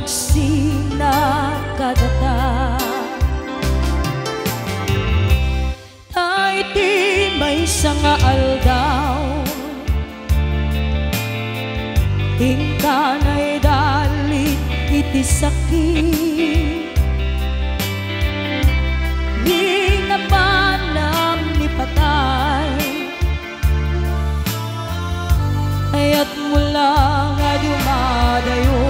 sinakadata taiti may sanga aldaw tingkanay dalit iti sakit hinapanam ni patay ayat mula nga dumadayo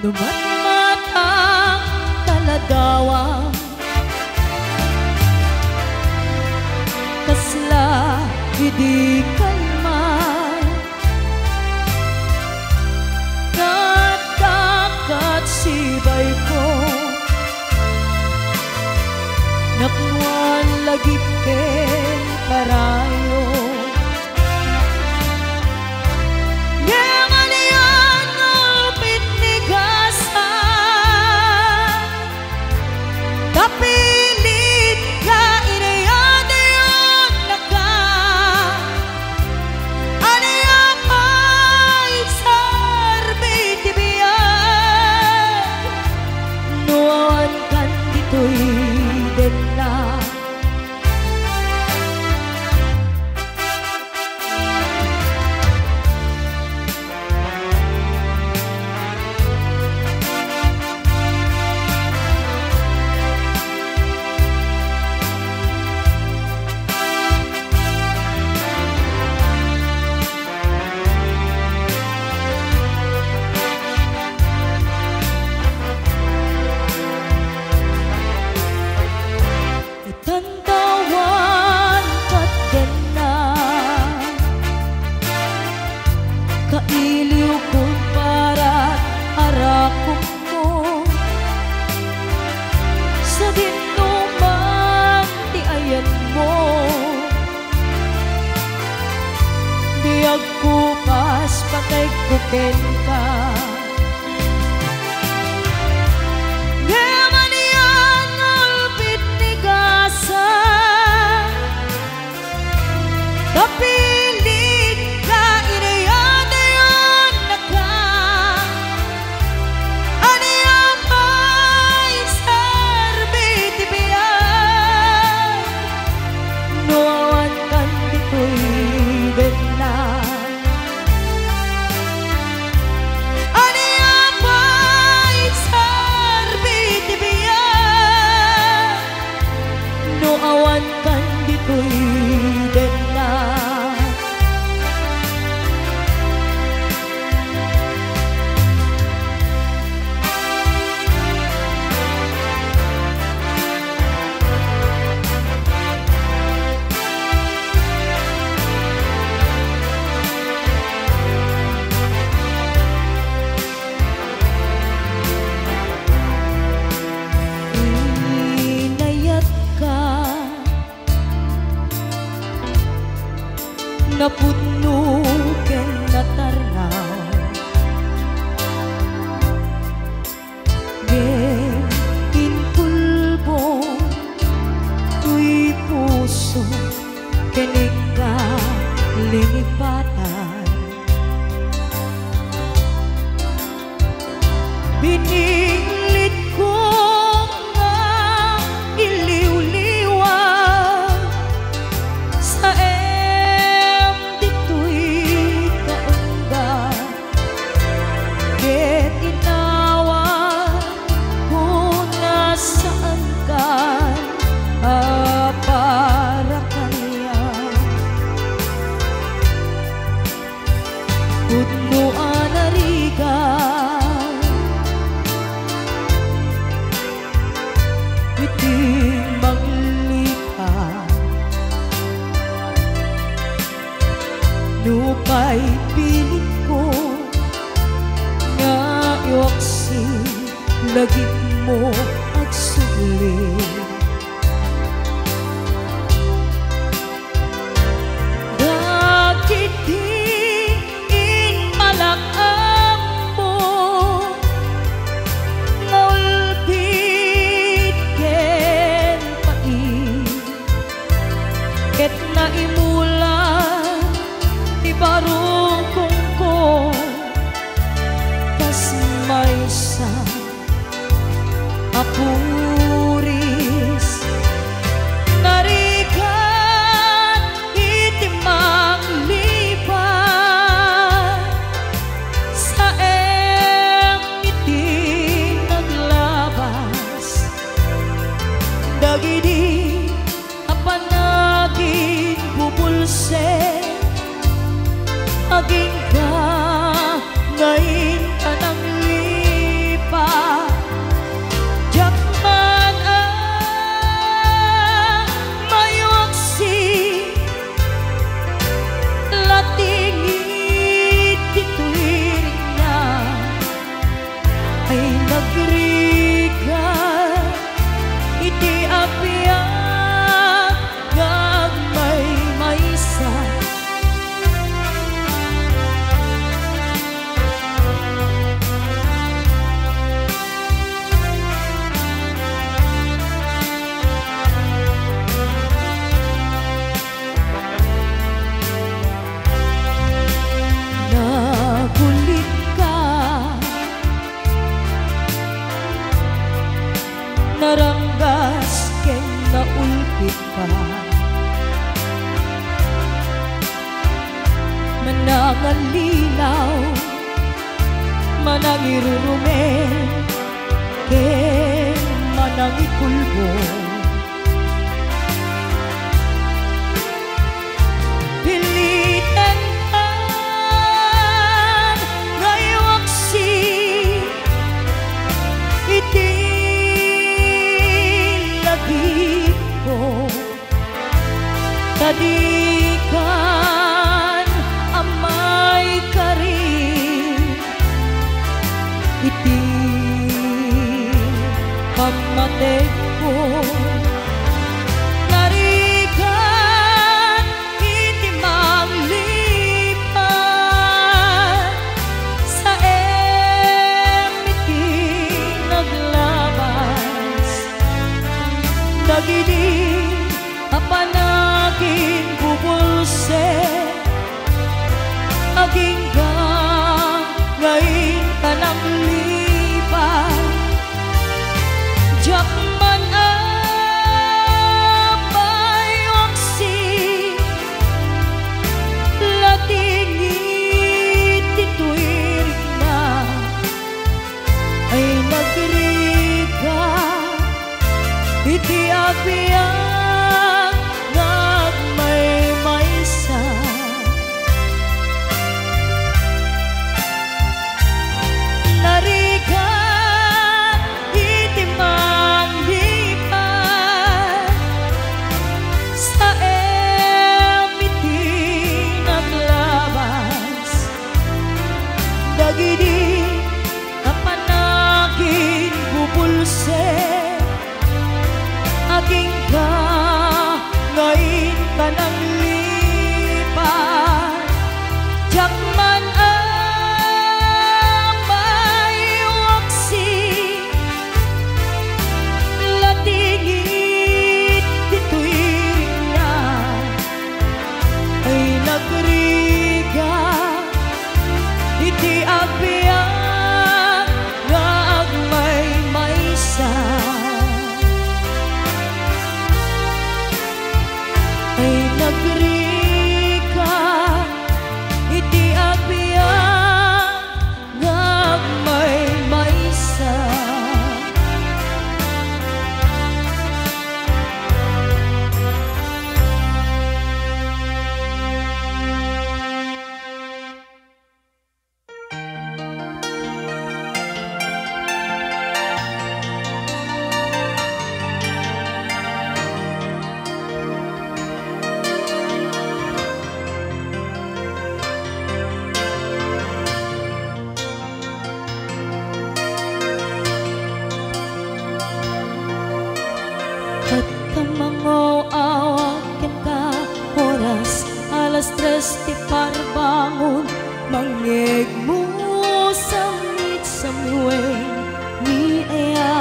Numatmatang taladawang kasla hindi kalman nagdakat sibay ko naknuan lagip ken karayo kapilit ka inayadayon na ka anayang ay sarbi tibiyan nuwan kan dito'y din na kailiw kong para harakok mo sa dinumang tiayan mo di agkupas patay kuken ka ngemanian alpit ni gasa tapi awan kan dito'y din na napudno ken natarnaw gen inpulbong tuy puso kening ka lingipatan bininglit ko nga iliw-liwag sa pudno anariga iti maglika nupay pilit ko nga iwaksi lagip mo agsulit. Dakitiin malakam mo ngaulbit ken pait ket naimulan ibarong kongko kas maysa apuris narigan itimang lipan sa iti naglabas dagidi apanagin bubulse aging ka ngayon ka nang lipa jakman ang mayuaksi latingit tituiring na ay nagrigan iti apiyang gagmay maysa nagulit ka naranggas ken naulpit ka manangalilaw manangirurumen ken manangikulbo pilitan ka ngayawaksi iti lagip ko tadikan amay karin iti pamatek ko narigan iti maglipan sa iti naglabas dagidi apanagin bubulse aging ka ngayon ka nang lipan jakman ang mayuaksi latingit tituiring na ay nagriga iti apiyang gagmay maysa narigan iti manglipan sa iti naglabas dagidi apanagin bubulse aging ka ngayon ka nang lipan jakman ang mayuaksi latingit tituiring na ay nagriga iti abi mangeg mo samit samweng ni aya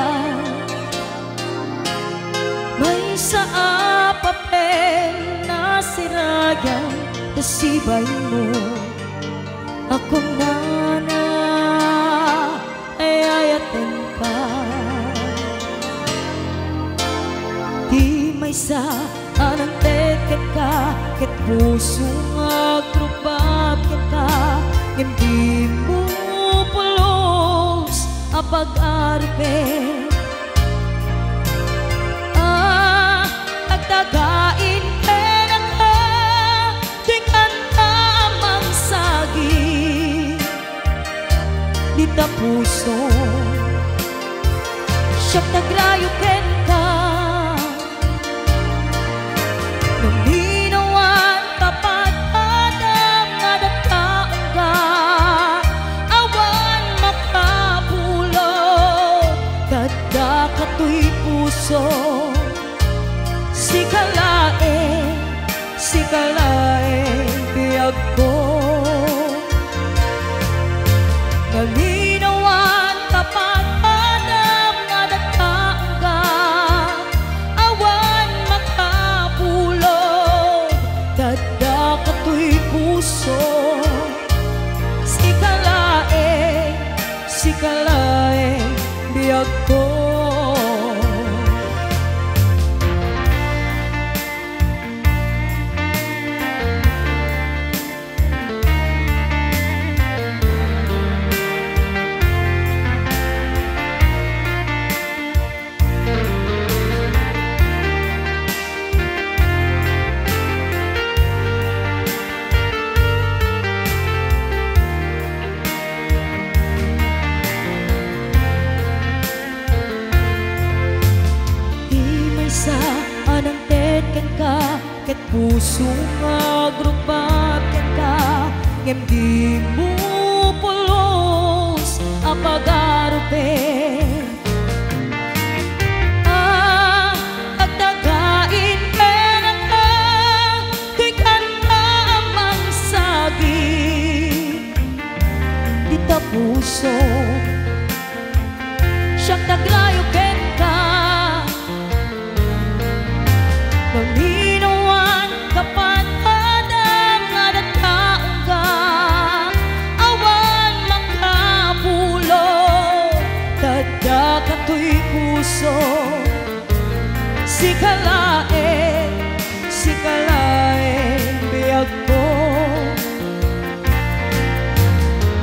may sa papel na sirayan nasibay mo ako nana ay ayaten ka di may sa anang teket ka ket puso nga grubab ka hindi mo pulos apag-arpe nagtagain pera ka di kanta amang sagi di ta puso siyang nagrayo ken ka naminawan tapat adam nga nagkaong ka awan makapulot kada kato'y puso sikalae biyag ko naminawan tapat adam nga nagkaong ka awan makapulog dada kato'y puso sikalae biyag ko anang teken ka ket puso nga grubab ken ka ngem di mo pulos apag-arpe agdagain pera ka di kanta amang sagi di ta puso siyang nagrayo ken ka naminawan kapat adam nga nagkaong ka awan makapulot dada kato'y puso sikalae biyag ko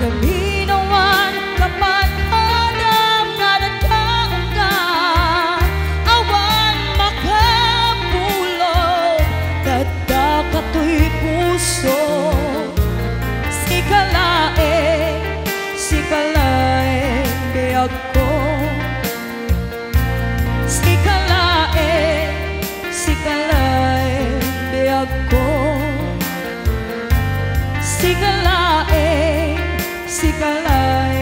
naminawan kapat adam nga nagkaong ka awan kato'y puso sikalae biyag ko sikalae biyag ko sikalae